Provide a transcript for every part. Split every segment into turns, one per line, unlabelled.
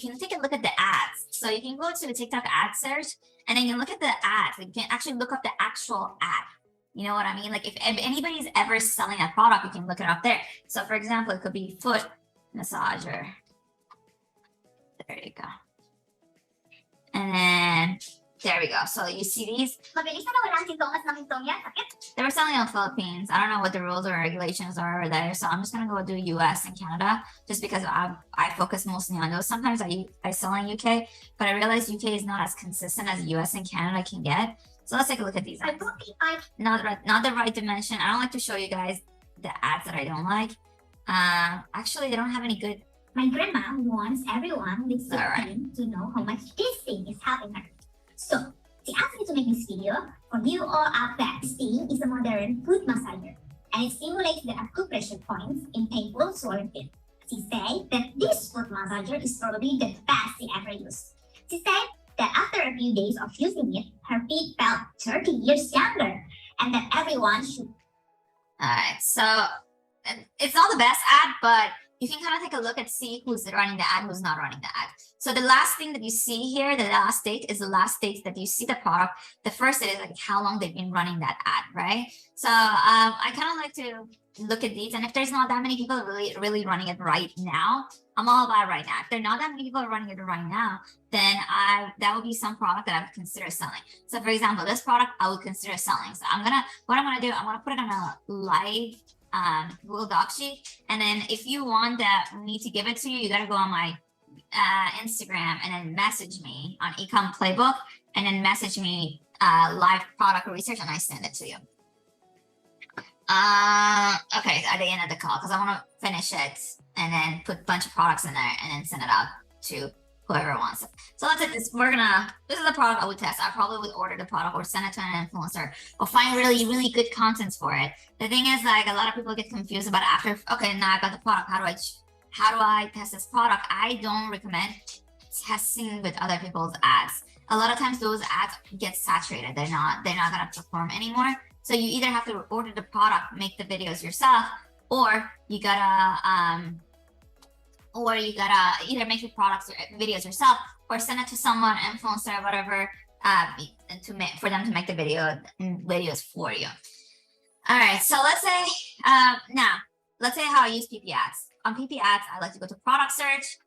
can take a look at the ads. So you can go to the TikTok ad search and then you look at the ads. You can actually look up the actual ad. You know what I mean? Like if anybody's ever selling a product, you can look it up there. So for example, it could be foot massager. There you go. And then there we go. So you see these? They were selling in the Philippines. I don't know what the rules or regulations are over there. So I'm just going to go do US and Canada just because I focus mostly on those. Sometimes I sell in UK, but I realize UK is not as consistent as US and Canada can get. So let's take a look at these ads. Not the right dimension. I don't like to show you guys the ads that I don't like. Actually, they don't have any good.
My grandma wants everyone with something to know how much this thing is helping her. So, she asked me to make this video for you all out there. This thing is a modern foot massager, and it stimulates the acupressure points in painful swollen feet. She said that this foot massager is probably the best she ever used. She said that after a few days of using it, her feet felt 30 years younger, and that everyone should.
Alright, so it's not the best ad, but you can kind of take a look and see who's running the ad, who's not running the ad. So the last thing that you see here, the last date is the last date that you see the product. The first date is like how long they've been running that ad, right? So I kind of like to look at these, and if there's not that many people really running it right now, I'm all about right now. If there are not that many people running it right now, then that would be some product that I would consider selling. So for example, this product I would consider selling. So what I'm gonna do, I'm gonna put it on a live Google Doc sheet, and then if you want me to give it to you, you gotta go on my Instagram and then message me on Ecom Playbook, and then message me live product research, and I send it to you. Okay, at the end of the call, because I want to finish it and then put a bunch of products in there and then send it out to whoever wants it. So let's say this is the product I would test. I probably would order the product or send it to an influencer or find really good contents for it. The thing is, like, a lot of people get confused about after, okay, now I got the product, how do I test this product? I don't recommend testing with other people's ads. A lot of times those ads get saturated. They're not gonna perform anymore. So you either have to order the product, make the videos yourself, or you gotta either make the products or videos yourself, or send it to someone, influencer, whatever, for them to make the videos for you. All right, so let's say let's say how I use PiPiADS. On PiPiADS, I like to go to product search.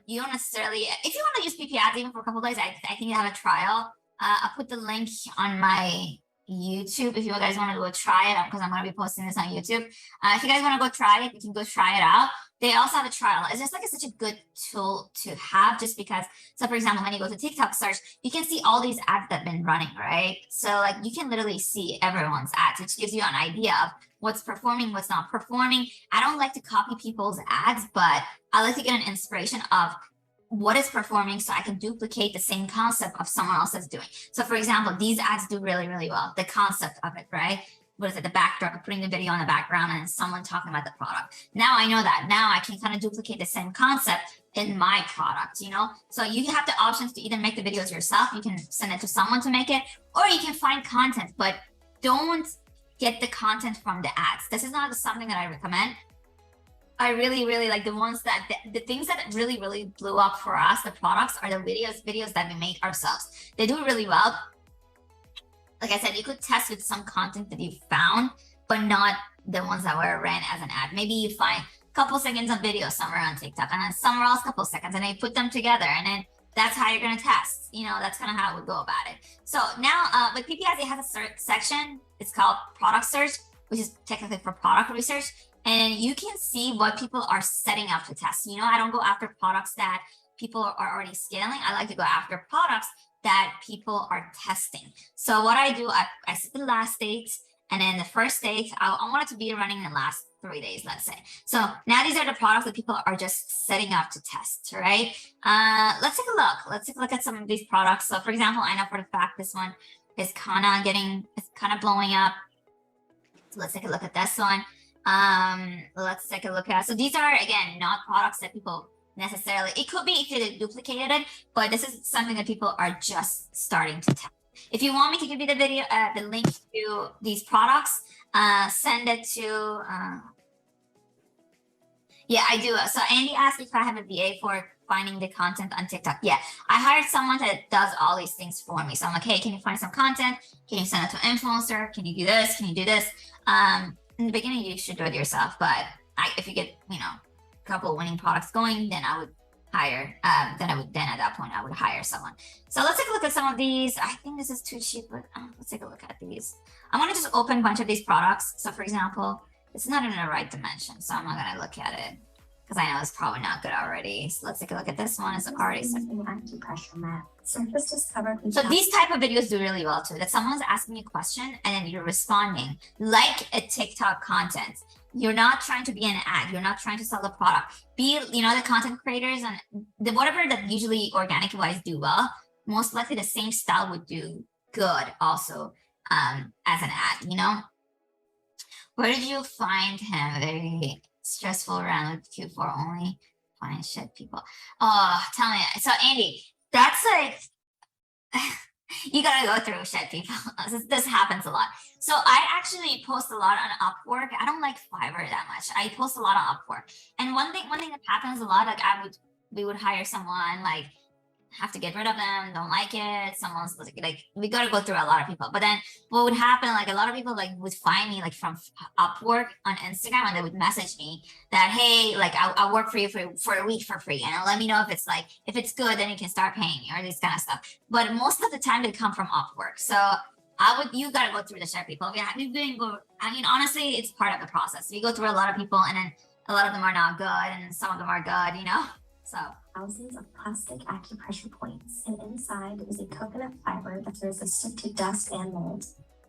You don't necessarily, if you want to use PiPiADS even for a couple of days, I think you have a trial. I'll put the link on my YouTube if you guys want to go try it, because I'm going to be posting this on YouTube. If you guys want to go try it, you can go try it out. They also have a trial. It's just like such a good tool to have, just because. So for example, when you go to TikTok search, you can see all these ads that have been running, right? So like you can literally see everyone's ads, which gives you an idea of what's performing, what's not performing. I don't like to copy people's ads, but I like to get an inspiration of what is performing so I can duplicate the same concept of someone else that's doing. So for example, these ads do really well. The concept of it, right? What is it? The backdrop, putting the video on the background and someone talking about the product. Now I know that. Now I can kind of duplicate the same concept in my product, you know? So you have the options to either make the videos yourself, you can send it to someone to make it, or you can find content, but don't get the content from the ads. This is not something that I recommend. I really like the ones that, the things that really blew up for us, the products, are the videos that we make ourselves. They do really well. Like I said, you could test with some content that you found, but not the ones that were ran as an ad. Maybe you find a couple seconds of video somewhere on TikTok, and then somewhere else a couple seconds, and then you put them together, and then that's how you're gonna test. You know, that's kind of how it would go about it. So now with PiPiADS, it has a search section. It's called product search, which is technically for product research. And you can see what people are setting up to test. You know, I don't go after products that people are already scaling. I like to go after products that people are testing. So what I do, I set the last date, and then the first date, I want it to be running in the last 3 days, let's say. So now these are the products that people are just setting up to test, right? Let's take a look. Let's take a look at some of these products. So for example, I know for the fact this one is kind of blowing up. So let's take a look at this one. Let's take a look at, so these are, again, not products that people necessarily, it could be if you duplicated it, but this is something that people are just starting to test. If you want me to give you the video, the link to these products, send it to, yeah, I do. So Andy asked if I have a VA for finding the content on TikTok. Yeah, I hired someone that does all these things for me. So I'm like, hey, can you find some content? Can you send it to an influencer? Can you do this? Can you do this? In the beginning, you should do it yourself, but if you get, you know, a couple winning products going, then I would hire, then at that point, I would hire someone. So let's take a look at some of these. I think this is too cheap, but let's take a look at these. I'm gonna just open a bunch of these products. So for example, it's not in the right dimension, so I'm not gonna look at it because I know it's probably not good already. So let's take a look at this one. It's already
acupressure mat. Surface is covered with.
So these type of videos do really well too. That someone's asking you a question and then you're responding like a TikTok content. You're not trying to be an ad. You're not trying to sell the product. Be, you know, the content creators and the whatever that usually organic wise do well. Most likely the same style would do good also as an ad. You know. Where did you find him? Very stressful around with Q4 only. Find shit people. Oh, tell me. So Andy, that's like you gotta go through shit people. This happens a lot. So I actually post a lot on Upwork. I don't like Fiverr that much. I post a lot on Upwork. And one thing that happens a lot, like we would hire someone, like have to get rid of them, don't like it. Someone's like we gotta go through a lot of people. But then what would happen, like a lot of people like would find me like from Upwork on Instagram and they would message me that, hey, like I'll work for you for a week for free. And let me know if it's good, then you can start paying me or this kind of stuff. But most of the time they come from Upwork. So you gotta go through the share people. I mean, honestly, it's part of the process. You go through a lot of people and then a lot of them are not good and some of them are good, you know? So
thousands of plastic acupressure points, and inside is a coconut fiber that's resistant to dust and mold.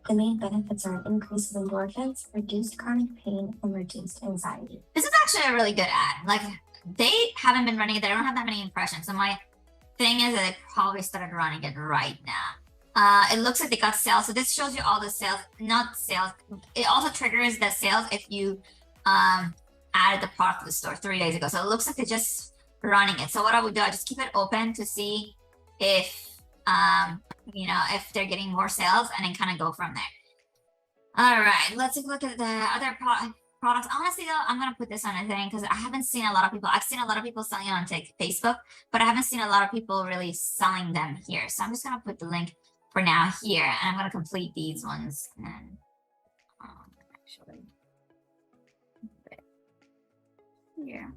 The main benefits are an increase in endorphins, reduced chronic pain, and reduced anxiety.
This is actually a really good ad. Like they haven't been running it. They don't have that many impressions. So my thing is that they probably started running it right now. It looks like they got sales. So this shows you all the sales, not sales. It also triggers the sales if you added the product to the store 3 days ago. So it looks like they just running it. So what I would do, I just keep it open to see if you know, if they're getting more sales and then kind of go from there. All right, let's take a look at the other products. Honestly though, I'm gonna put this on a thing because I haven't seen a lot of people. I've seen a lot of people selling it on Facebook, but I haven't seen a lot of people really selling them here. So I'm just gonna put the link for now here, and I'm gonna complete these ones. And actually, here.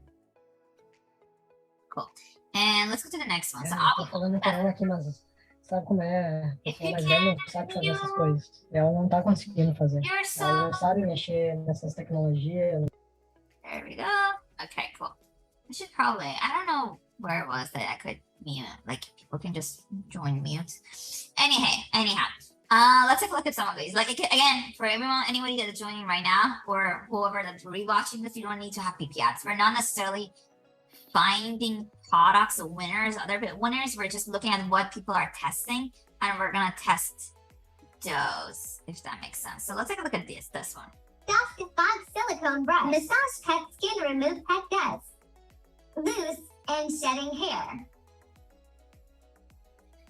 Cool. And let's go to the next one. So
Tô falando com ela aqui, mas sabe como é? A pessoa mais velha não sabe fazer essas coisas. Ela não tá conseguindo fazer. Ela não sabe mexer nessas tecnologias.
There we go. Okay, cool. I should probably, I don't know where it was that I could mute. Like people can just join mute. Anyhow. Let's take a look at some of these. Like again, for everyone, anybody that's joining right now, or whoever that's rewatching this, you don't need to have PiPiADS. We're not necessarily finding products or winners. We're just looking at what people are testing, and we're gonna test those, if that makes sense. So let's take a look at this one.
Soft silicone brush. Massage pet skin, remove pet dust. Loose and shedding hair.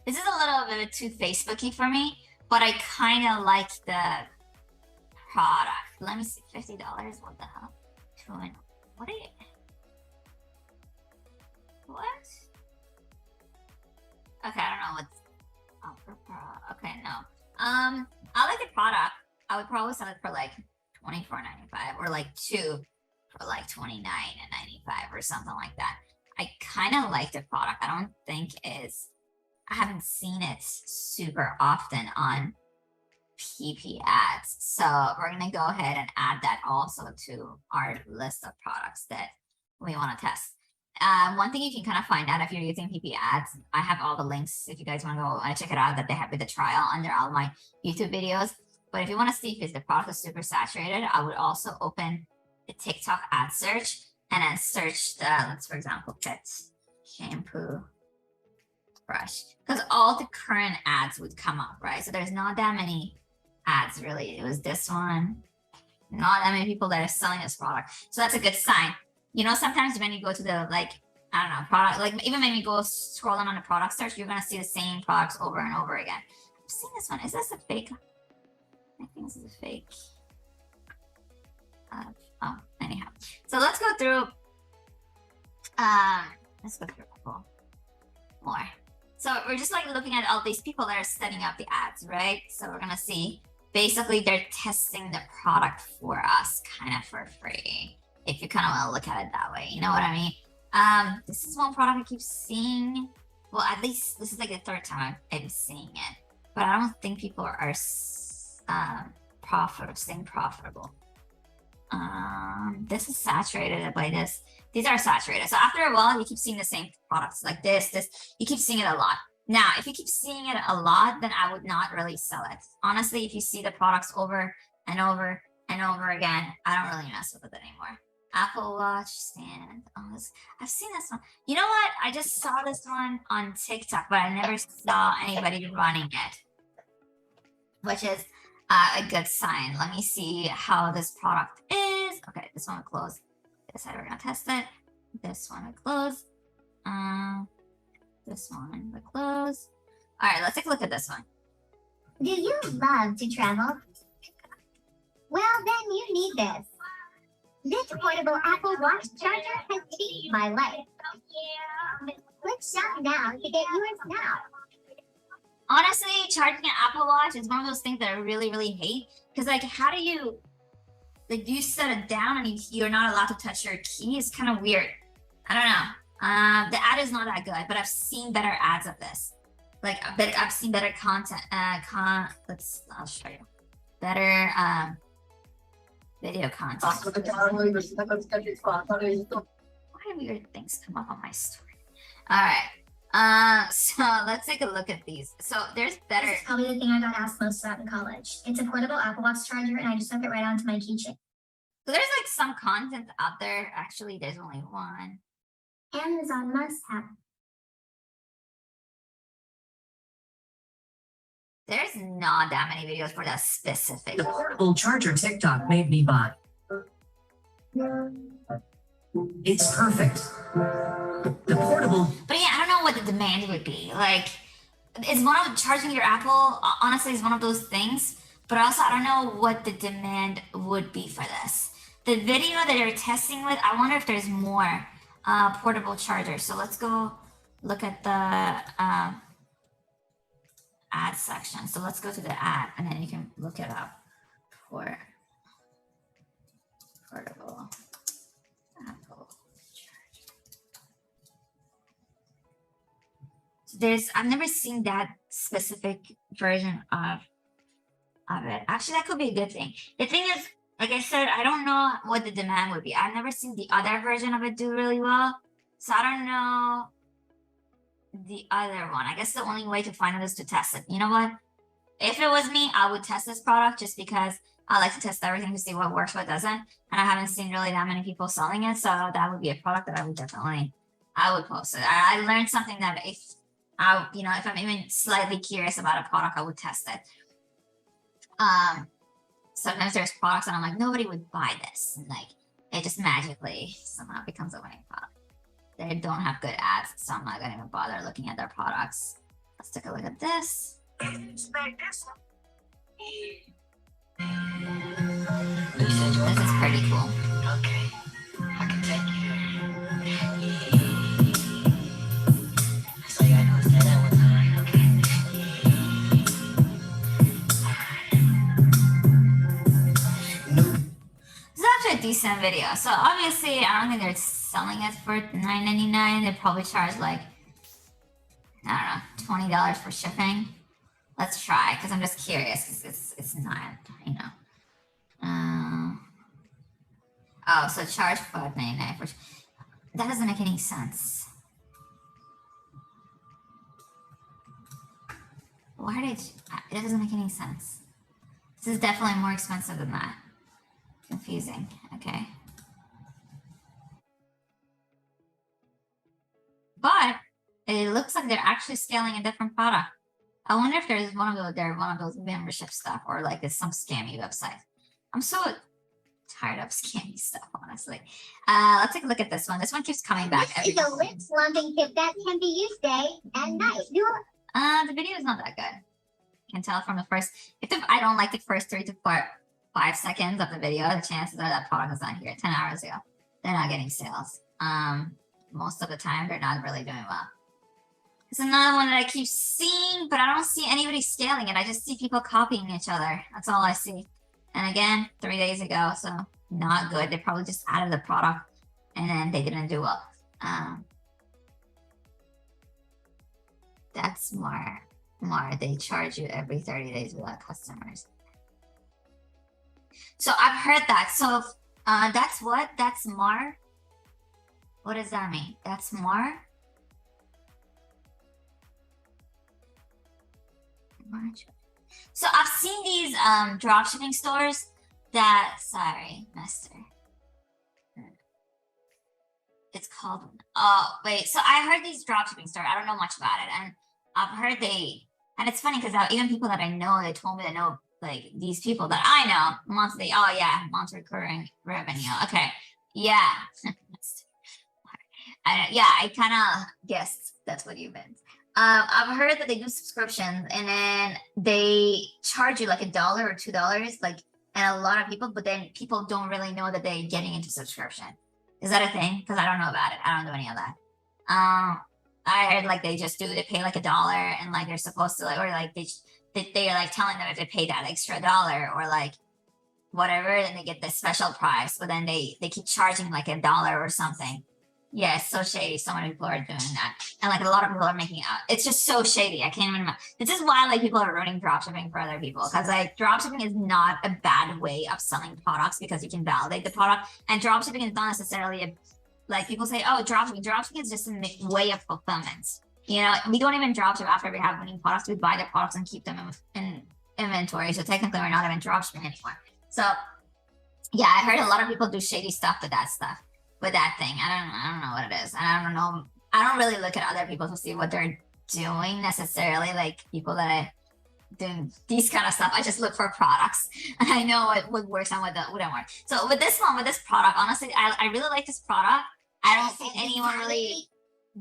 This is a little bit too Facebooky for me, but I kind of like the product. Let me see, $50. What the hell? What are you? What? Okay, I don't know what's okay, no. I like the product. I would probably sell it for like $24.95 or like 2 for like $29.95 or something like that. I kind of like the product. I don't think I haven't seen it super often on PiPiADS. So we're gonna go ahead and add that also to our list of products that we want to test. One thing you can kind of find out if you're using PiPiADS, I have all the links if you guys want to go and check it out that they have with the trial under all my YouTube videos. But if you want to see if the product is super saturated, I would also open the TikTok ad search and then search let's for example, pet shampoo brush, because all the current ads would come up, right? So there's not that many ads really. It was this one, not that many people that are selling this product. So that's a good sign. You know, sometimes when you go to the, like, I don't know, product, like even when you go scrolling on the product search, you're going to see the same products over and over again. I've seen this one. Is this a fake? I think this is a fake. Anyhow. So let's go through Let's go through a couple more. So we're just like looking at all these people that are setting up the ads, right? So we're gonna see, basically they're testing the product for us kind of for free. If you kind of want to look at it that way, you know what I mean? This is one product I keep seeing. Well, at least this is like the third time I'm seeing it, but I don't think people are staying profitable. This is saturated by this. These are saturated. So after a while, you keep seeing the same products like this. You keep seeing it a lot. Now, if you keep seeing it a lot, then I would not really sell it. Honestly, if you see the products over and over and over again, I don't really mess with it anymore. Apple Watch stand. Oh, I've seen this one. You know what? I just saw this one on TikTok, but I never saw anybody running it, which is a good sign. Let me see how this product is. Okay, this one will close. This side we're gonna test it. This one will close. This one will close. All right, let's take a look at this one.
Do you love to travel? Well, then you need this. This portable Apple Watch charger has changed my life. Click shop now to get yours now.
Honestly, charging an Apple Watch is one of those things that I really, really hate. Because, like, how do you, like, do you set it down and you're not allowed to touch your key? It's kind of weird. I don't know. The ad is not that good, but I've seen better ads of this. Like, I've seen better content. I'll show you. Better video content. Why weird things come up on my story? All right. So let's take a look at these. So there's better.
This is probably the thing I got asked most about in college. It's a portable Apple Watch charger, and I just stuck it right onto my keychain.
So there's like some content out there. Actually, there's only one.
Amazon must have.
There's not that many videos for that specific.
The portable charger TikTok made me buy. It's perfect. The portable.
But yeah, I don't know what the demand would be. Like, is one of charging your Apple, honestly, is one of those things. But also, I don't know what the demand would be for this. The video that you're testing with, I wonder if there's more portable chargers. So let's go look at the ad section. So let's go to the ad and then you can look it up for portable Apple charger. So I've never seen that specific version of it. Actually, that could be a good thing. The thing is, like I said, I don't know what the demand would be. I've never seen the other version of it do really well. So I don't know the other one. I guess the only way to find it is to test it. You know what? If it was me, I would test this product just because I like to test everything to see what works, what doesn't. And I haven't seen really that many people selling it. So that would be a product that I would post it. I learned something that if I'm even slightly curious about a product, I would test it. Sometimes there's products and I'm like, nobody would buy this. And like, it just magically somehow becomes a winning product. They don't have good ads, so I'm not gonna even bother looking at their products. Let's take a look at this. This is pretty cool.
Okay, I can take you. So you gotta say that one time, okay?
This is actually a decent video. So obviously, I don't think they're selling it for $9.99. They probably charge like, I don't know, $20 for shipping. Let's try, because I'm just curious. It's not, you know. Oh, so charge $5.99 for. That doesn't make any sense. Why did it doesn't make any sense? This is definitely more expensive than that. Confusing. Okay. But it looks like they're actually scaling a different product. I wonder if there's one of those membership stuff or like it's some scammy website. I'm so tired of scammy stuff, honestly. Let's take a look at this one. This one keeps coming back.
This is a lip slumping tip that can be used day and night.
The video is not that good. You can tell from the first. If I don't like the first 3 to 5 seconds of the video, the chances are that product is not here 10 hours ago. They're not getting sales. most of the time they're not really doing well. It's another one that I keep seeing, but I don't see anybody scaling it. I just see people copying each other. That's all I see. And again, 3 days ago, so not good. They probably just added the product and then they didn't do well. That's more. They charge you every 30 days without customers. So I've heard that. So that's what? That's Mar? What does that mean? That's Mar? So I've seen these dropshipping stores that, sorry, Mister. It's called, oh, wait. So I heard these dropshipping store. I don't know much about it. And I've heard and it's funny because even people that I know, they told me to know, like these people that I know, monthly, oh yeah, monthly recurring revenue. Okay. Yeah. I kind of guessed that's what you meant. I've heard that they do subscriptions and then they charge you like $1 or $2, like, and a lot of people, but then people don't really know that they're getting into subscription. Is that a thing? Because I don't know about it. I don't do any of that. I heard like they pay like $1 and like they're supposed to like, or like they're like telling them if they pay that extra $1 or like whatever, then they get this special price, but then they keep charging like $1 or something. Yeah, it's so shady. So many people are doing that. And like a lot of people are making out. It's just so shady. I can't even imagine. This is why like people are running dropshipping for other people. Because like dropshipping is not a bad way of selling products because you can validate the product. And dropshipping is not necessarily like people say, oh, dropshipping. Dropshipping is just a way of fulfillment. You know, we don't even dropship after we have winning products. We buy the products and keep them in inventory. So technically we're not even dropshipping anymore. So yeah, I heard a lot of people do shady stuff with that stuff. With that thing. I don't know what it is. And I don't know. I don't really look at other people to see what they're doing necessarily. Like people that I do these kind of stuff. I just look for products. And I know what works and what wouldn't work. So with this product, honestly, I really like this product. I don't see anyone really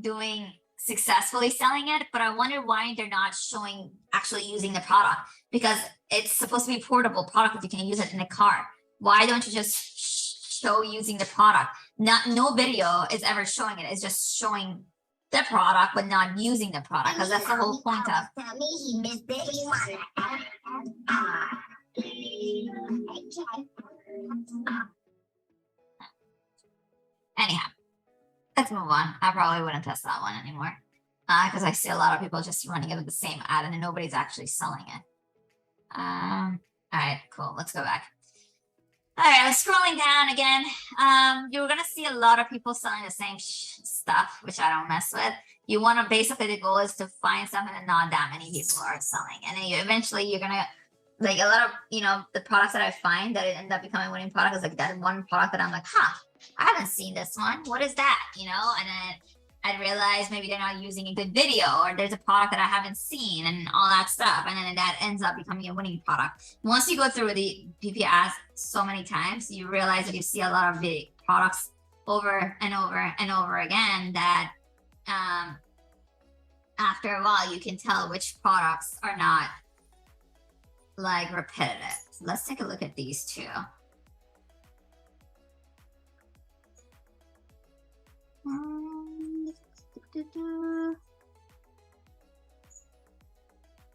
doing successfully selling it, but I wonder why they're not showing actually using the product, because it's supposed to be a portable product that you can use it in a car. Why don't you just show using the product? No video is ever showing it. It's just showing the product, but not using the product, because that's the whole point of. Anyhow, let's move on. I probably wouldn't test that one anymore, because I see a lot of people just running it with the same ad and nobody's actually selling it. All right, cool. Let's go back. All right, scrolling down again. You're gonna see a lot of people selling the same stuff, which I don't mess with. You want to basically, the goal is to find something that not that many people are selling, and then eventually you're gonna, like a lot of, the products that I find that end up becoming winning product is like that one product that I'm like, I haven't seen this one. What is that? And then I realize maybe they're not using a good video, or there's a product that I haven't seen and all that stuff. And then that ends up becoming a winning product. Once you go through the PiPiADS so many times, you realize that you see a lot of the products over and over and over again that after a while, you can tell which products are not like repetitive. So let's take a look at these two.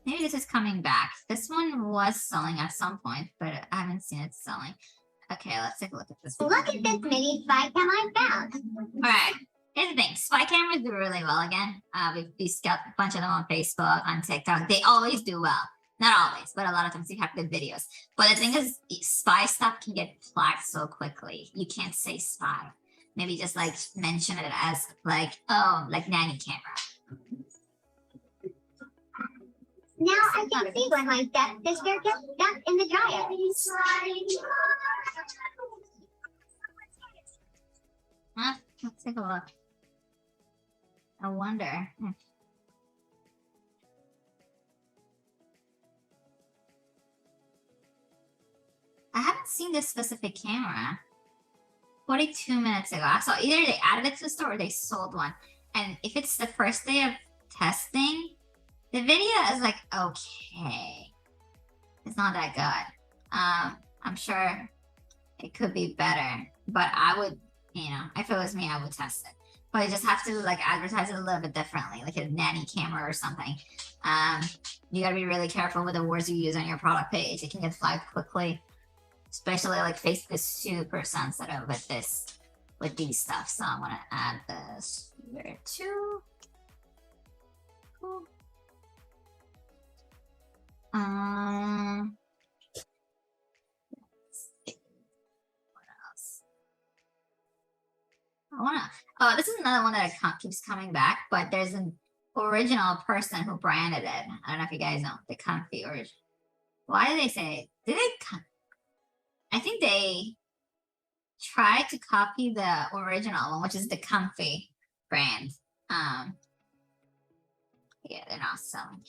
Maybe this is coming back. This one was selling at some point, but I haven't seen it selling. Okay, let's take a look at this one.
Look at this mini spy cam I found.
All right, here's the thing. Spy cameras do really well again. We've got a bunch of them on Facebook, on TikTok. They always do well. Not always, but a lot of times you have good videos. But the thing is, spy stuff can get flagged so quickly. You can't say spy. Maybe just like mention it as like, oh, like nanny camera.
Now I can see when my stepsister gets stuck in the dryer.
Huh? Let's take a look. I wonder. I haven't seen this specific camera. 42 minutes ago. I saw either they added it to the store or they sold one. And if it's the first day of testing, the video is like, okay. It's not that good. I'm sure it could be better. But I would, if it was me, I would test it. but you just have to like advertise it a little bit differently, like a nanny camera or something. You gotta be really careful with the words you use on your product page. It can get flagged quickly, especially like Facebook is super sensitive with these stuff. So I'm gonna add this here too. Cool. What else? Oh, this is another one that keeps coming back, but there's an original person who branded it. I don't know if you guys know the comfy origin. Why did they say? I think they tried to copy the original one, which is the comfy brand. Yeah, they're not selling.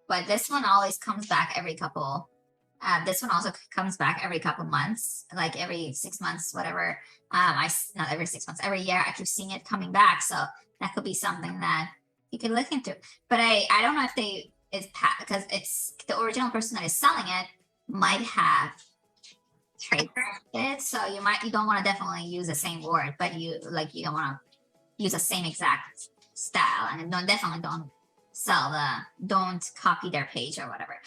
But this one always comes back every couple. This one also comes back every couple months, like every 6 months, whatever. Not every 6 months, every year. I keep seeing it coming back, so that could be something that you could look into. But I don't know if because it's the original person that is selling it might have trademarked it, so you don't want to definitely use the same word, but you don't want to use the same exact style, and definitely don't copy their page or whatever.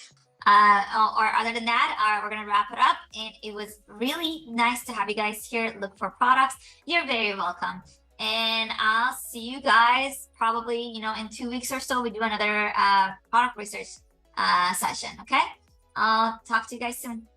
Or other than that, we're gonna wrap it up, and it was really nice to have you guys here. Look for products. You're very welcome, and I'll see you guys probably in 2 weeks or so. We do another product research session. Okay, I'll talk to you guys soon.